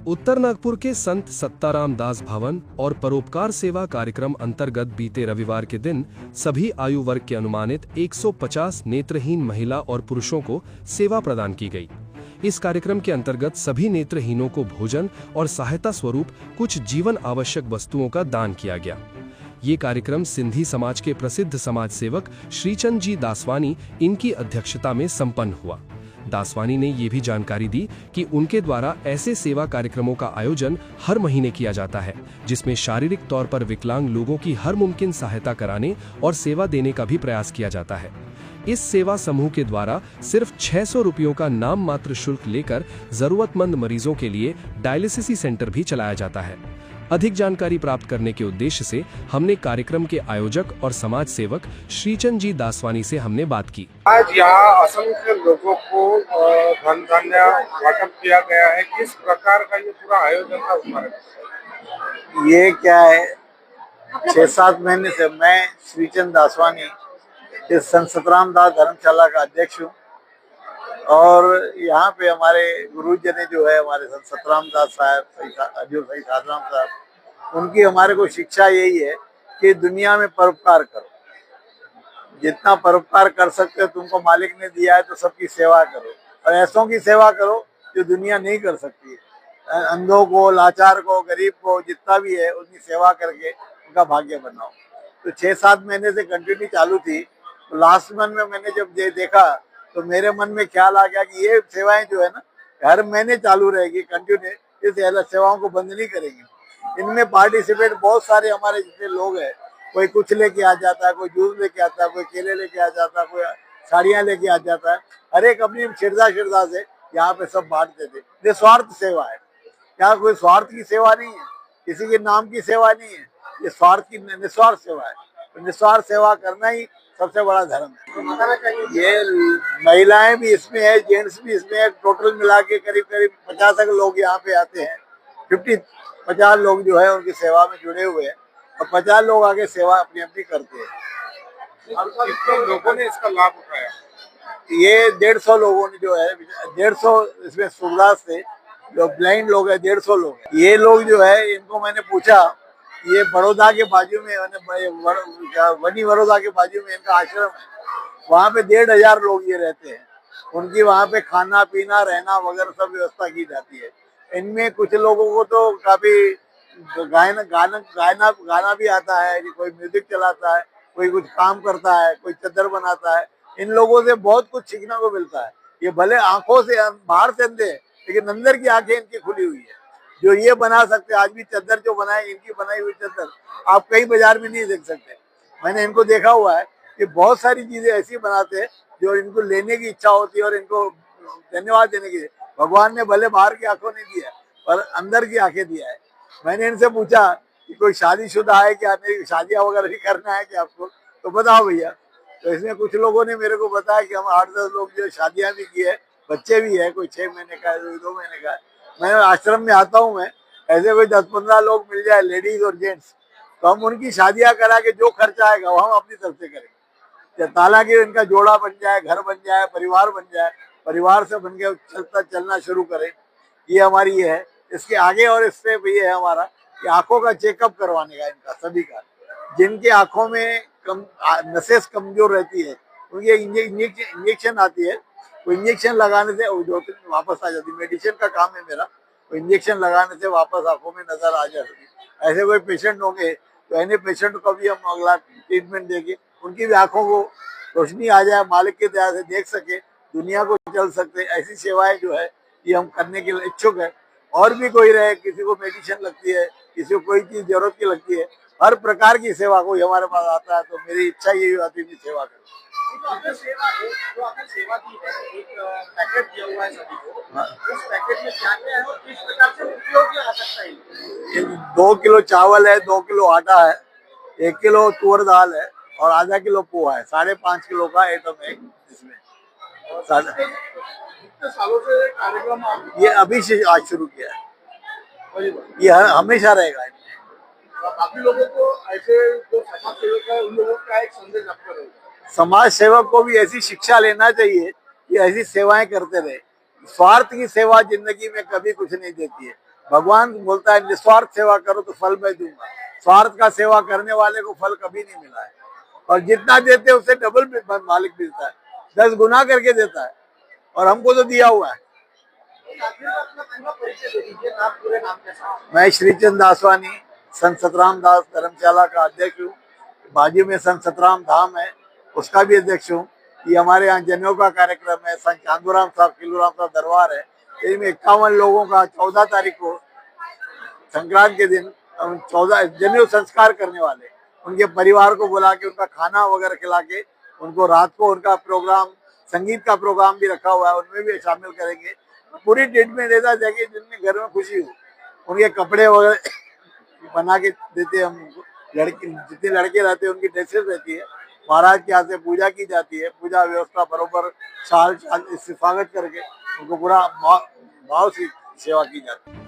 उत्तर नागपुर के संत सत्ताराम दास भवन और परोपकार सेवा कार्यक्रम अंतर्गत बीते रविवार के दिन सभी आयु वर्ग के अनुमानित 150 नेत्रहीन महिला और पुरुषों को सेवा प्रदान की गई। इस कार्यक्रम के अंतर्गत सभी नेत्रहीनों को भोजन और सहायता स्वरूप कुछ जीवन आवश्यक वस्तुओं का दान किया गया। ये कार्यक्रम सिंधी समाज के प्रसिद्ध समाज सेवक श्रीचंद जी दासवानी इनकी अध्यक्षता में संपन्न हुआ। दासवानी ने ये भी जानकारी दी कि उनके द्वारा ऐसे सेवा कार्यक्रमों का आयोजन हर महीने किया जाता है, जिसमें शारीरिक तौर पर विकलांग लोगों की हर मुमकिन सहायता कराने और सेवा देने का भी प्रयास किया जाता है। इस सेवा समूह के द्वारा सिर्फ 600 रुपयों का नाम मात्र शुल्क लेकर जरूरतमंद मरीजों के लिए डायलिसिस सेंटर भी चलाया जाता है। अधिक जानकारी प्राप्त करने के उद्देश्य से हमने कार्यक्रम के आयोजक और समाज सेवक श्रीचंद जी दासवानी से हमने बात की। आज यहाँ असंख्य लोगों को धन धान्य वाटप किया गया है। किस प्रकार का ये पूरा आयोजन था हमारे? ये क्या है, 6-7 महीने से मैं श्रीचंद दासवानी इस संत सतराम दास धर्मशाला का अध्यक्ष हूँ और यहाँ पे हमारे गुरु जी ने जो है हमारे संत सतराम दास साहब हजूर सही साधराम साहब, उनकी हमारे को शिक्षा यही है कि दुनिया में परोपकार करो, जितना परोपकार कर सकते हो तुमको मालिक ने दिया है तो सबकी सेवा करो और ऐसों की सेवा करो जो दुनिया नहीं कर सकती है। अंधों को, लाचार को, गरीब को, जितना भी है उनकी सेवा करके उनका भाग्य बनाओ। तो 6-7 महीने से कंटिन्यू चालू थी। तो लास्ट मंथ में मैंने जब देखा तो मेरे मन में ख्याल आ गया कि ये सेवाएं जो है ना हर महीने चालू रहेगी कंटिन्यू, इस सेवाओं को बंद नहीं करेंगे। इनमें पार्टिसिपेट बहुत सारे हमारे जितने लोग हैं, कोई कुछ लेके आ जाता है, कोई जूस लेके आता है, कोई केले लेके आ जाता है, कोई साड़ियाँ लेके आ जाता है। हर एक अपनी श्रद्धा से यहाँ पे सब बांटते थे। निस्वार्थ सेवा है, यहाँ कोई स्वार्थ की सेवा नहीं है, किसी के नाम की सेवा नहीं है, ये स्वार्थ की निस्वार्थ सेवा है। तो निस्वार्थ सेवा करना ही सबसे बड़ा धर्म है। ये महिलाएं भी इसमें है, जेंट्स भी इसमें है। टोटल मिला के करीब 50 लोग यहाँ पे आते हैं। 50 लोग जो है उनकी सेवा में जुड़े हुए हैं और 50 लोग आगे सेवा अपनी अपनी करते हैं। और कितने लोगों ने इसका लाभ उठाया? ये 150 लोगों ने जो है, 150 इसमें सुविधा से जो ब्लाइंड लोग है 150 लोग हैं। ये लोग जो है इनको मैंने पूछा, ये बड़ौदा के बाजू में वनी बड़ौदा के बाजू में इनका आश्रम है, वहाँ पे 1,500 लोग ये रहते हैं। उनकी वहाँ पे खाना पीना रहना वगैरह सब व्यवस्था की जाती है। इनमें कुछ लोगों को तो काफी गाना भी आता है, कोई म्यूजिक चलाता है, कोई कुछ काम करता है, कोई चद्दर बनाता है। इन लोगों से बहुत कुछ सीखने को मिलता है। ये भले आंखों से बाहर से अंधे, लेकिन अंदर की आंखें इनकी खुली हुई है। जो ये बना सकते, आज भी चद्दर जो बनाए, इनकी बनाई हुई चद्दर आप कहीं बाजार में नहीं देख सकते। मैंने इनको देखा हुआ है कि बहुत सारी चीजें ऐसी बनाते हैं जो इनको लेने की इच्छा होती है और इनको धन्यवाद देने की। भगवान ने भले बाहर की आंखों नहीं दिया पर अंदर की आंखें दिया है। मैंने इनसे पूछा कि कोई शादीशुदा है क्या, नहीं शादियाँ वगैरह भी करना है क्या आपको, तो बताओ भैया। तो इसमें कुछ लोगों ने मेरे को बताया कि हम 8-10 लोग जो शादियाँ भी की है, बच्चे भी है, कोई 6 महीने का है, 2 महीने का है। मैं आश्रम में आता हूँ, मैं ऐसे कोई 10-15 लोग मिल जाए, लेडीज और जेंट्स, तो हम उनकी शादियां करा के जो खर्चा आएगा वो हम अपनी तरफ से करेंगे। ताकि इनका जोड़ा बन जाए, घर बन जाए, परिवार बन जाए, परिवार से बन के चलना शुरू करें। ये हमारी ये है। इसके आगे और इससे भी है हमारा कि आंखों का चेकअप करवाने का इनका सभी का। जिनके आंखों में नसें कमजोर रहती है उनकी इंजेक्शन आती है, वो इंजेक्शन लगाने से वापस आ जाती है। मेडिसिन का काम है मेरा, वो इंजेक्शन लगाने से वापस आंखों में नजर आ जाती है। ऐसे कोई पेशेंट होंगे तो ऐसे पेशेंट को भी हम अगला ट्रीटमेंट देंगे, उनकी भी आंखों को रोशनी आ जाए, मालिक की दया से देख सके, दुनिया को चल सकते। ऐसी सेवाएं जो है ये हम करने के लिए इच्छुक है। और भी कोई रहे, किसी को मेडिसिन लगती है, किसी को कोई चीज जरूरत की लगती है, हर प्रकार की सेवा कोई हमारे पास आता है तो मेरी इच्छा यही होती है कि सेवा करूँ। सेवा की है, एक पैकेट दिया हुआ है सभी को। उस पैकेट में क्या-क्या है और किस प्रकार से उपयोग किया जा सकता है? 2 किलो चावल है, 2 किलो आटा है, 1 किलो तुअर दाल है और आधा किलो पोहा है। 5.5 किलो का आइटम है इसमें। कितने सालों से कार्यक्रम ये अभी से आज शुरू किया है, ये हमेशा रहेगा। काफी लोगों को ऐसे जो समाज सेवक है उन लोगों का एक संदेश आपको रहेगा। समाज सेवक को भी ऐसी शिक्षा लेना चाहिए कि ऐसी सेवाएं करते रहे। स्वार्थ की सेवा जिंदगी में कभी कुछ नहीं देती है। भगवान बोलता है निस्वार्थ सेवा करो तो फल मैं दूंगा। स्वार्थ का सेवा करने वाले को फल कभी नहीं मिला है। और जितना देते हैं उससे डबल मालिक मिलता है, 10 गुना करके देता है, और हमको तो दिया हुआ है। मैं श्रीचंद दासवानी, संत सतराम दास धर्मशाला का अध्यक्ष हूँ। बाजू में संत सतराम धाम है, उसका भी अध्यक्ष हूँ। ये हमारे यहाँ जनेऊ का कार्यक्रम है, संत चांदूराम साहब किलूराम साहब दरबार है। इसमें 51 लोगों का 14 तारीख को संक्रांत के दिन 14 जनेऊ संस्कार करने वाले, उनके परिवार को बुला के उनका खाना वगैरह खिला के उनको रात को उनका प्रोग्राम, संगीत का प्रोग्राम भी रखा हुआ है, उनमें भी शामिल करेंगे। पूरी ट्रीटमेंट देता जाएगी जिनके घर में खुशी हो। उनके कपड़े वगैरह बना के देते हैं हम उनको। लड़के जितने लड़के रहते हैं उनकी ड्रेसेस रहती है। महाराज के यहाँ से पूजा की जाती है, पूजा व्यवस्था बरोबर साल इससे स्वागत करके उनको पूरा भाव से सेवा की जाती है।